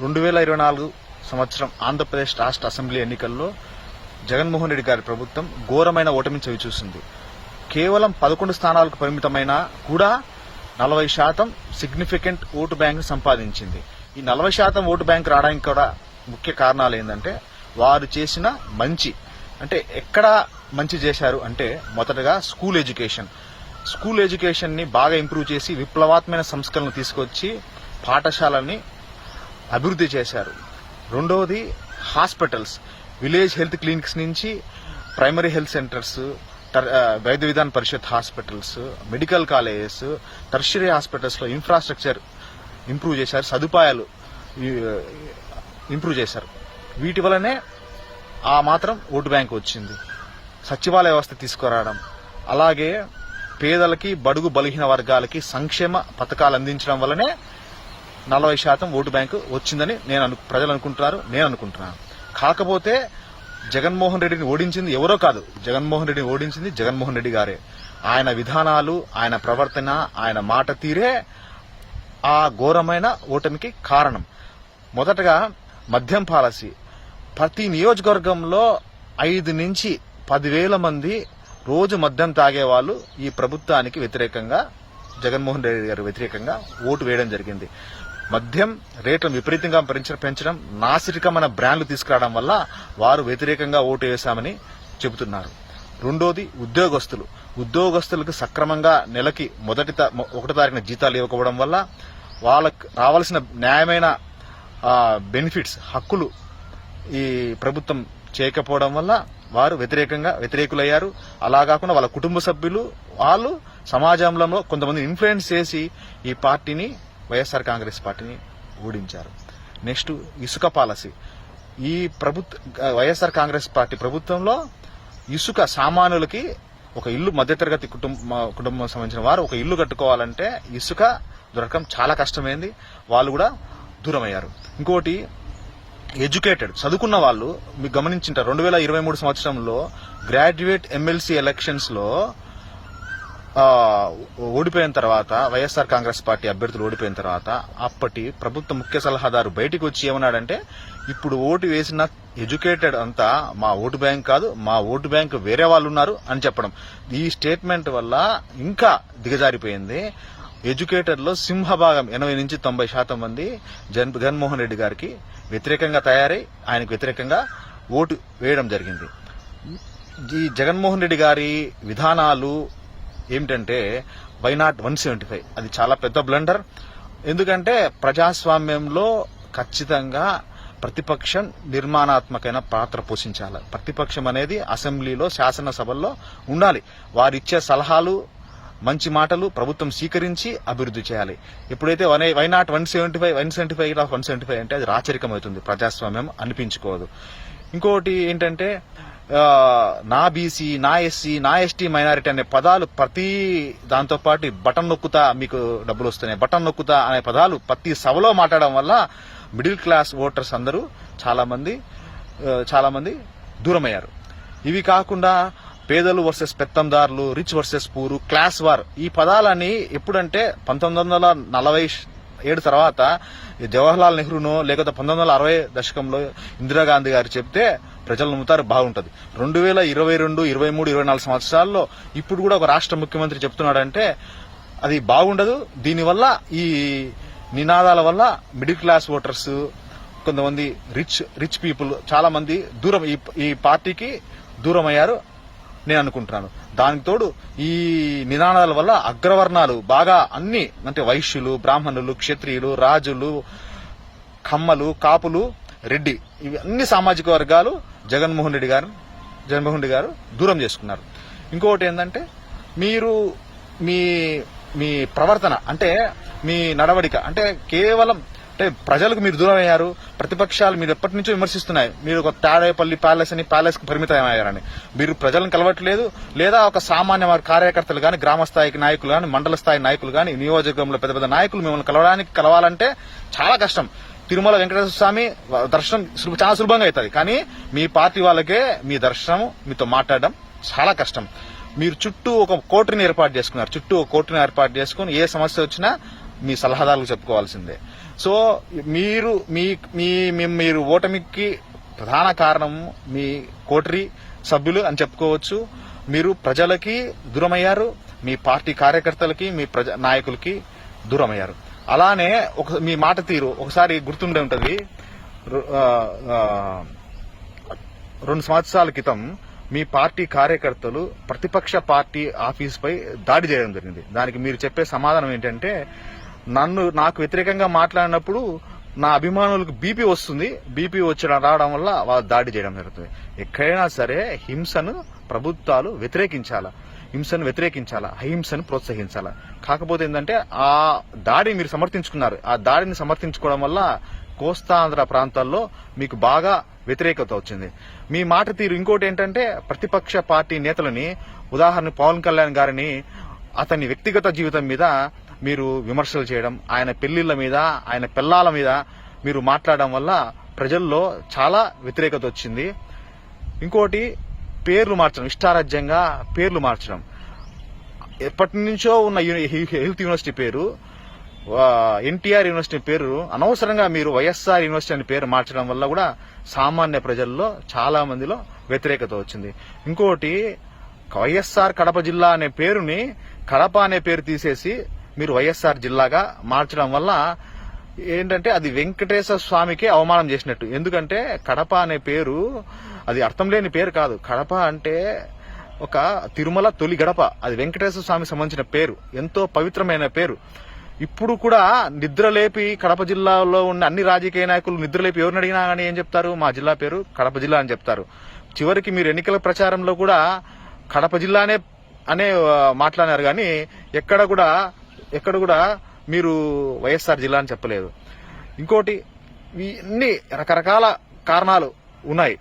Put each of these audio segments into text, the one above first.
2024 సంవత్సరం ఆంధ్రప్రదేశ్ రాష్ట్ర అసెంబ్లీ ఎన్నికల్లో జగన్మోహన్ రెడ్డి గారి ప్రభుత్వం ఘోరమైన ఓటమిని చవిచూసింది. కేవలం 11 స్థానాలకు పరిమితమైన కూడా 40% సిగ్నిఫికెంట్ ఓటు బ్యాంక్ సంపాదించింది. ఈ 40% ఓటు బ్యాంక్ రావడానికి కూడా ముఖ్య కారణాలు ఏంటంటే వారు చేసిన మంచి. అంటే ఎక్కడ మంచి చేశారు అంటే మొదటగా స్కూల్ ఎడ్యుకేషన్ ని బాగా ఇంప్రూవ్ చేసి విప్లవాత్మక సంస్కరణలు తీసుకొచ్చి పాఠశాలని అభివృద్ధి చేశారు. రెండవది హాస్పిటల్స్, విలేజ్ హెల్త్ క్లినిక్స్ నుంచి primary health centres, Vaidya Vidhana Parishad hospitals, medical colleges, tertiary hospitals లో ఇన్ఫ్రాస్ట్రక్చర్ ఇంప్రూవ్ చేశారు, సదుపాయాలు ఇంప్రూవ్ చేశారు. వీటి వల్లనే ఆ మాత్రం ఓటు బ్యాంక్ వచ్చింది. సచివాలయ వ్యవస్థ తీసుకురావడం, అలాగే పేదలకి బడుగు బలహీన వర్గాలకి సంక్షేమ పథకాలు అందించడం వల్లనే 40% ఓటు బ్యాంకు వచ్చిందని ప్రజలు అనుకుంటున్నారు, నేను అనుకుంటున్నాను. కాకపోతే జగన్మోహన్ రెడ్డిని ఓడించింది ఎవరో కాదు, జగన్మోహన్ రెడ్డిని ఓడించింది జగన్మోహన్ రెడ్డి గారే. ఆయన విధానాలు, ఆయన ప్రవర్తన, ఆయన మాట తీరే ఆ ఘోరమైన ఓటమికి కారణం. మొదటగా మద్యం పాలసీ. ప్రతి నియోజకవర్గంలో 5 నుంచి 10,000 మంది రోజు మద్యం తాగేవాళ్ళు ఈ ప్రభుత్వానికి వ్యతిరేకంగా, జగన్మోహన్ రెడ్డి గారి వ్యతిరేకంగా ఓటు వేయడం జరిగింది. మద్యం రేట్లను విపరీతంగా పెంచడం, నాసిరకమైన బ్రాండ్లు తీసుకురావడం వల్ల వారు వ్యతిరేకంగా ఓటు వేశామని చెబుతున్నారు. రెండోది ఉద్యోగస్తులకు సక్రమంగా నెలకి 1వ తారీఖున జీతాలు ఇవ్వకపోవడం వల్ల వాళ్ళకు రావాల్సిన న్యాయమైన బెనిఫిట్స్, హక్కులు ఈ ప్రభుత్వం చేయకపోవడం వల్ల వారు వ్యతిరేకులయ్యారు. అలా కాకుండా వాళ్ళ కుటుంబ సభ్యులు వాళ్ళు సమాజంలో కొంతమంది ఇన్ఫ్లుయెన్స్ చేసి ఈ పార్టీని, వైఎస్ఆర్ కాంగ్రెస్ పార్టీని ఓడించారు. నెక్స్ట్ ఇసుక పాలసీ. ఈ వైఎస్ఆర్ కాంగ్రెస్ పార్టీ ప్రభుత్వంలో ఇసుక సామాన్యులకి ఒక ఇల్లు, మధ్యతరగతి కుటుంబం సంబంధించిన వారు ఒక ఇల్లు కట్టుకోవాలంటే ఇసుక దొరకడం చాలా కష్టమైంది, వాళ్ళు కూడా దూరమయ్యారు. ఇంకోటి ఎడ్యుకేటెడ్, చదువుకున్న వాళ్ళు మీకు గమనించింటారు, 2023 సంవత్సరంలో గ్రాడ్యుయేట్ ఎమ్మెల్సీ ఎలక్షన్స్ లో ఓడిపోయిన తర్వాత, వైఎస్ఆర్ కాంగ్రెస్ పార్టీ అభ్యర్థులు ఓడిపోయిన తర్వాత అప్పటి ప్రభుత్వ ముఖ్య సలహాదారు బయటికి వచ్చి ఏమన్నాడంటే, ఇప్పుడు ఓటు వేసిన ఎడ్యుకేటెడ్ అంతా మా ఓటు బ్యాంక్ కాదు, మా ఓటు బ్యాంక్ వేరే వాళ్ళు ఉన్నారు అని చెప్పడం. ఈ స్టేట్మెంట్ వల్ల ఇంకా దిగజారిపోయింది. ఎడ్యుకేటెడ్ లో సింహభాగం 80 నుంచి 90% మంది జగన్మోహన్ రెడ్డి గారికి వ్యతిరేకంగా తయారై ఆయనకు వ్యతిరేకంగా ఓటు వేయడం జరిగింది. ఈ జగన్మోహన్ రెడ్డి గారి విధానాలు ఏమిటంటే వై నాట్ 175, అది చాలా పెద్ద బ్లండర్. ఎందుకంటే ప్రజాస్వామ్యంలో ఖచ్చితంగా ప్రతిపక్షం నిర్మాణాత్మకమైన పాత్ర పోషించాలి. ప్రతిపక్షం అనేది అసెంబ్లీలో, శాసనసభల్లో ఉండాలి. వారిచ్చే సలహాలు, మంచి మాటలు ప్రభుత్వం స్వీకరించి అభివృద్ధి చేయాలి. ఎప్పుడైతే వై నాట్ 175 అంటే అది రాచరికం అవుతుంది, ప్రజాస్వామ్యం అనిపించుకోదు. ఇంకోటి ఏంటంటే నా బీసీ, నా ఎస్సీ, నా ఎస్టీ, మైనారిటీ అనే పదాలు ప్రతి దాంతో పాటు బటన్ నొక్కుతా మీకు డబ్బులు వస్తున్నాయి, బటన్ నొక్కుతా అనే పదాలు ప్రతి సభలో మాట్లాడడం వల్ల మిడిల్ క్లాస్ ఓటర్స్ అందరూ చాలా మంది దూరమయ్యారు. ఇవి కాకుండా పేదలు వర్సెస్ పెత్తందారులు, rich versus poor, class war, ఈ పదాలని ఎప్పుడంటే 1947 తర్వాత జవహర్లాల్ నెహ్రూనో లేకపోతే 1960 దశకంలో ఇందిరాగాంధీ గారు చెప్తే ప్రజలు నమ్ముతారు, బాగుంటది. 2022, 23, 24 సంవత్సరాల్లో ఇప్పుడు కూడా ఒక రాష్ట్ర ముఖ్యమంత్రి చెప్తున్నాడంటే అది బాగుండదు. దీనివల్ల ఈ నినాదాల వల్ల మిడిల్ క్లాస్ ఓటర్స్, కొంతమంది రిచ్ పీపుల్ చాలా మంది దూరం, ఈ పార్టీకి దూరం అయ్యారు నేను అనుకుంటున్నాను. దానికి తోడు ఈ నినాదాల వల్ల అగ్రవర్ణాలు బాగా అన్ని, అంటే వైశ్యులు, బ్రాహ్మణులు, క్షత్రియులు, రాజులు, కమ్మలు, కాపులు, రెడ్డి, ఇవి అన్ని సామాజిక వర్గాలు జగన్మోహన్ రెడ్డి గారు దూరం చేసుకున్నారు. ఇంకొకటి ఏంటంటే మీరు మీ ప్రవర్తన, అంటే మీ నడవడిక, అంటే కేవలం అంటే ప్రజలకు మీరు దూరం అయ్యారు. ప్రతిపక్షాలు మీరు ఎప్పటి నుంచో విమర్శిస్తున్నాయి, మీరు ఒక తాడేపల్లి ప్యాలెస్ అని ప్యాలెస్ కు పరిమితమయ్యారని. మీరు ప్రజలను కలవట్లేదు, లేదా ఒక సామాన్య కార్యకర్తలు గాని, గ్రామ స్థాయి నాయకులు గాని, మండల స్థాయి నాయకులు గాని, నియోజకవర్గంలో పెద్ద పెద్ద నాయకులు మిమ్మల్ని కలవాలంటే చాలా కష్టం. తిరుమల వెంకటేశ్వర స్వామి దర్శనం చాలా సులభంగా అవుతుంది, కానీ మీ పార్టీ వాళ్ళకే మీ దర్శనం, మీతో మాట్లాడడం చాలా కష్టం. మీరు చుట్టూ ఒక కోర్టుని ఏర్పాటు చేసుకున్నారు, చుట్టూ ఒక కోర్టుని ఏర్పాటు చేసుకుని ఏ సమస్య వచ్చినా మీ సలహాదారులకు చెప్పుకోవాల్సిందే. సో మీరు ఓటమికి ప్రధాన కారణం మీ కోటరీ సభ్యులు అని చెప్పుకోవచ్చు. మీరు ప్రజలకి దూరమయ్యారు, మీ పార్టీ కార్యకర్తలకి, మీ నాయకులకి దూరమయ్యారు. అలానే మీ మాట తీరు ఒకసారి గుర్తుండే ఉంటది. 2 సంవత్సరాల క్రితం మీ పార్టీ కార్యకర్తలు ప్రతిపక్ష పార్టీ ఆఫీస్ పై దాడి చేయడం జరిగింది. దానికి మీరు చెప్పే సమాధానం ఏంటంటే, నాకు వ్యతిరేకంగా మాట్లాడినప్పుడు నా అభిమానులకు బీపీ వస్తుంది, బీపీ రావడం వల్ల వాళ్ళు దాడి చేయడం జరుగుతుంది. ఎక్కడైనా సరే హింసను ప్రభుత్వాలు వ్యతిరేకించాలా, హింసను వ్యతిరేకించాలా, అహింసను ప్రోత్సహించాలా. కాకపోతే ఏంటంటే ఆ దాడిని మీరు సమర్థించుకున్నారు. ఆ దాడిని సమర్థించుకోవడం వల్ల కోస్తాంధ్ర ప్రాంతాల్లో మీకు బాగా వ్యతిరేకత వచ్చింది. మీ మాట తీరు ఇంకోటి ఏంటంటే, ప్రతిపక్ష పార్టీ నేతలని, ఉదాహరణ పవన్ కళ్యాణ్ గారిని అతని వ్యక్తిగత జీవితం మీద మీరు విమర్శలు చేయడం, ఆయన పెళ్లిళ్ల మీద, ఆయన పిల్లల మీద మీరు మాట్లాడడం వల్ల ప్రజల్లో చాలా వ్యతిరేకత వచ్చింది. ఇంకోటి పేర్లు మార్చడం, ఇష్టారాజ్యంగా పేర్లు మార్చడం. ఎప్పటి నుంచో ఉన్న హెల్త్ యూనివర్సిటీ పేరు ఎన్టీఆర్ యూనివర్సిటీ పేరు అనవసరంగా మీరు వైఎస్ఆర్ యూనివర్సిటీ అనే పేరు మార్చడం వల్ల కూడా సామాన్య ప్రజల్లో చాలా మందిలో వ్యతిరేకత వచ్చింది. ఇంకోటి వైఎస్ఆర్ కడప జిల్లా అనే పేరుని కడప అనే పేరు తీసేసి మీరు వైఎస్ఆర్ జిల్లాగా మార్చడం వల్ల ఏంటంటే అది వెంకటేశ్వర స్వామికి అవమానం చేసినట్టు. ఎందుకంటే కడప అనే పేరు అది అర్థం లేని పేరు కాదు. కడప అంటే ఒక తిరుమల తొలి గడప, అది వెంకటేశ్వర స్వామికి సంబంధించిన పేరు, ఎంతో పవిత్రమైన పేరు. ఇప్పుడు కూడా నిద్రలేపి కడప జిల్లాలో ఉన్న అన్ని రాజకీయ నాయకులు నిద్రలేపి ఎవరిని అడిగినా కానీ ఏం చెప్తారు, మా జిల్లా పేరు కడప జిల్లా అని చెప్తారు. చివరికి మీరు ఎన్నికల ప్రచారంలో కూడా కడప జిల్లానే అనే మాట్లాడారు, కానీ ఎక్కడ కూడా మీరు వైఎస్ఆర్ జిల్లా అని చెప్పలేదు. ఇంకోటి ఇన్ని రకరకాల కారణాలు ఉన్నాయి.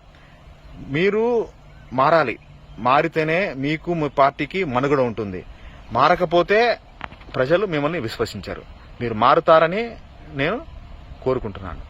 మీరు మారాలి, మారితేనే మీకు మీ పార్టీకి మనుగడ ఉంటుంది. మారకపోతే ప్రజలు మిమ్మల్ని విశ్వసించారు. మీరు మారుతారని నేను కోరుకుంటున్నాను.